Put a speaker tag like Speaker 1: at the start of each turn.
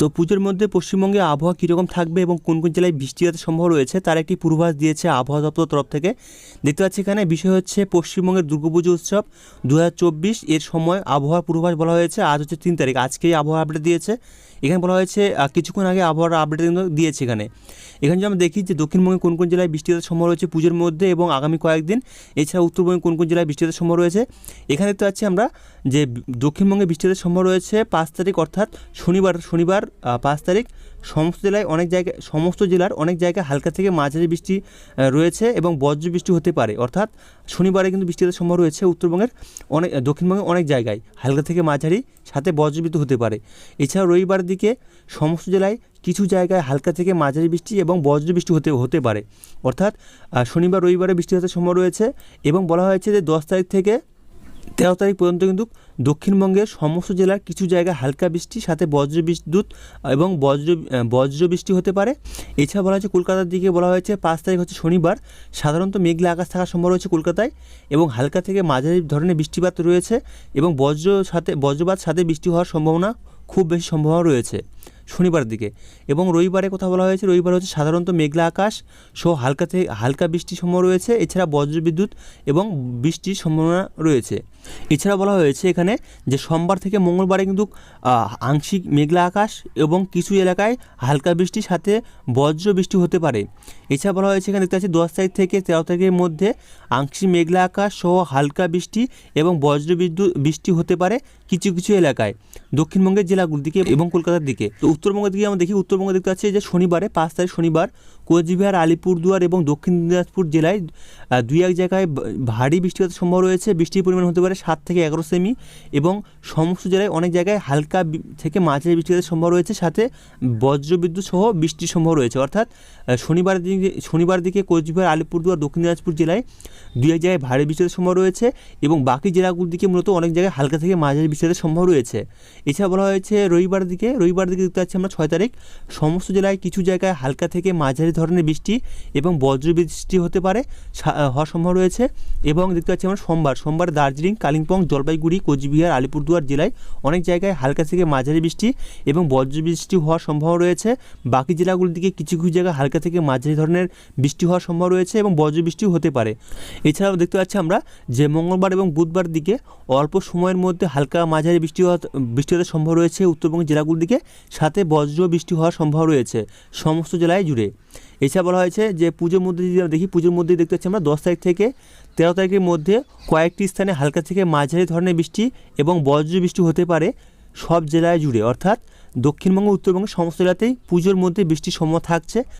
Speaker 1: তো পুজোর মধ্যে পশ্চিমবঙ্গে আবহাওয়া কীরকম থাকবে এবং কোন কোন জেলায় বৃষ্টিপাতের সম্ভাবনা রয়েছে তার একটি পূর্বাভাস দিয়েছে আবহাওয়া দপ্তর তরফ থেকে। দেখতে পাচ্ছি এখানে বিষয় হচ্ছে পশ্চিমবঙ্গের দুর্গাপুজো উৎসব 2024 এর সময় আবহাওয়ার পূর্বাভাস বলা হয়েছে। আজ হচ্ছে 3 তারিখ, আজকেই আবহাওয়া আপডেট দিয়েছে। এখানে বলা হয়েছে কিছুক্ষণ আগে আবহাওয়ার আপডেট দিয়েছে। এখানে যদি আমরা দেখি যে দক্ষিণবঙ্গে কোন কোন জেলায় বৃষ্টিপাতের সম্ভাবনা রয়েছে পুজোর মধ্যে এবং আগামী কয়েকদিন, এছাড়া উত্তরবঙ্গে কোন কোন জেলায় বৃষ্টিপাতের সম্ভাবনা রয়েছে। এখানে দেখতে পাচ্ছি আমরা যে দক্ষিণবঙ্গে বৃষ্টিপাতের সম্ভাবনা রয়েছে 5 তারিখ অর্থাৎ শনিবার 5 তারিখ সমস্ত জেলার অনেক জায়গায় হালকা থেকে মাঝারি বৃষ্টি রয়েছে এবং বজ্র বৃষ্টি হতে পারে। অর্থাৎ শনিবারে কিন্তু বৃষ্টিপাতের সম্ভাবনা রয়েছে দক্ষিণবঙ্গের অনেক জায়গায় হালকা থেকে মাঝারি সাথে বজ্রবিদ্যুৎ হতে পারে। এছাড়া রবিবারের দিকে সমস্ত জেলায় কিছু জায়গায় হালকা থেকে মাঝারি বৃষ্টি এবং বজ্র বৃষ্টি হতে পারে। অর্থাৎ শনিবার রবিবারে বৃষ্টিপাতের সম্ভাবনা রয়েছে এবং বলা হয়েছে যে 10 তারিখ থেকে 13 তারিখ পর্যন্ত কিন্তু দক্ষিণবঙ্গের সমস্ত জেলার কিছু জায়গায় হালকা বৃষ্টি সাথে বজ্রবিদ্যুৎ এবং বজ্র বৃষ্টি হতে পারে। এছাড়া বলা হয়েছে কলকাতার দিকে বলা হয়েছে 5 তারিখ হচ্ছে শনিবার সাধারণত মেঘলা আকাশ থাকার সম্ভাবনা রয়েছে কলকাতায় এবং হালকা থেকে মাঝারি ধরনের বৃষ্টিপাত রয়েছে এবং বজ্রপাত সাথে বৃষ্টি হওয়ার সম্ভাবনা খুব বেশি সম্ভাবনা রয়েছে শনিবার দিকে। এবং রবিবারে কথা বলা হয়েছে রবিবার হচ্ছে সাধারণত মেঘলা আকাশ সহ হালকা বৃষ্টির সম্ভাবনা রয়েছে। এছাড়া বজ্রবিদ্যুৎ এবং বৃষ্টির সম্ভাবনা রয়েছে। এছাড়া বলা হয়েছে এখানে যে সোমবার থেকে মঙ্গলবারে কিন্তু আংশিক মেঘলা আকাশ এবং কিছু এলাকায় হালকা বৃষ্টির সাথে বজ্র বৃষ্টি হতে পারে। এছাড়া বলা হয়েছে এখানে দেখতে পাচ্ছি 10 তারিখ থেকে 13 তারিখের মধ্যে আংশিক মেঘলা আকাশ সহ হালকা বৃষ্টি এবং বৃষ্টি হতে পারে কিছু কিছু এলাকায় দক্ষিণবঙ্গের জেলাগুলোর দিকে এবং কলকাতার দিকে। তো উত্তরবঙ্গের দিকে আমরা দেখি, উত্তরবঙ্গে দেখতে পাচ্ছি যে শনিবারে 5 তারিখ শনিবার কোচবিহার, আলিপুরদুয়ার এবং দক্ষিণ দিনাজপুর জেলায় 2-1 জায়গায় ভারী বৃষ্টিপাতের সম্ভাবনা রয়েছে। বৃষ্টির পরিমাণ হতে পারে 7 থেকে 11 সেমি এবং সমস্ত জেলায় অনেক জায়গায় হালকা থেকে মাঝারি বৃষ্টিপাতের সম্ভাবনা রয়েছে সাথে বজ্রবিদ্যুৎ সহ বৃষ্টির সম্ভাবনা রয়েছে। অর্থাৎ শনিবার দিকে কোচবিহার, আলিপুরদুয়ার, দক্ষিণ দিনাজপুর জেলায় 2-1 জায়গায় ভারী বৃষ্টিপাতের সম্ভাবনা রয়েছে এবং বাকি জেলাগুলোর দিকে মূলত অনেক জায়গায় হালকা থেকে মাঝারি বৃষ্টিপাতের সম্ভাবনা রয়েছে। এছাড়া বলা হয়েছে রবিবার দিকে দেখতে পাচ্ছি আমরা 6 তারিখ সমস্ত জেলায় কিছু জায়গায় হালকা থেকে মাঝারি ধরনের বৃষ্টি এবং বজ্র বৃষ্টি হতে পারে হওয়ার সম্ভাবনা রয়েছে। এবং দেখতে পাচ্ছি আমরা সোমবার দার্জিলিং, কালিম্পং, জলপাইগুড়ি, কোচবিহার, আলিপুরদুয়ার জেলায় অনেক জায়গায় হালকা থেকে মাঝারি বৃষ্টি এবং বজ্র বৃষ্টি হওয়ার সম্ভাবনা রয়েছে। বাকি জেলাগুলির দিকে কিছু কিছু জায়গায় হালকা থেকে মাঝারি ধরনের বৃষ্টি হওয়ার সম্ভাবনা রয়েছে এবং বজ্র বৃষ্টিও হতে পারে। এছাড়াও দেখতে পাচ্ছি আমরা যে মঙ্গলবার এবং বুধবার দিকে অল্প সময়ের মধ্যে হালকা মাঝারি বৃষ্টিপাতের সম্ভাবনা রয়েছে উত্তরবঙ্গের জেলাগুলির দিকে সাথে বজ্র বৃষ্টি হওয়ার সম্ভাবনা রয়েছে সমস্ত জেলায় জুড়ে। এছাড়া বলা হয়েছে যে পুজোর মধ্যে যদি আমরা দেখি, পুজোর মধ্যে দেখতে পাচ্ছি আমরা 10 তারিখ থেকে 13 তারিখের মধ্যে কয়েকটি স্থানে হালকা থেকে মাঝারি ধরনের বৃষ্টি এবং বজ্র বৃষ্টি হতে পারে সব জেলায় জুড়ে। অর্থাৎ দক্ষিণবঙ্গ, উত্তরবঙ্গের সমস্ত জেলাতেই পুজোর মধ্যে বৃষ্টির সম্ভাবনা থাকছে।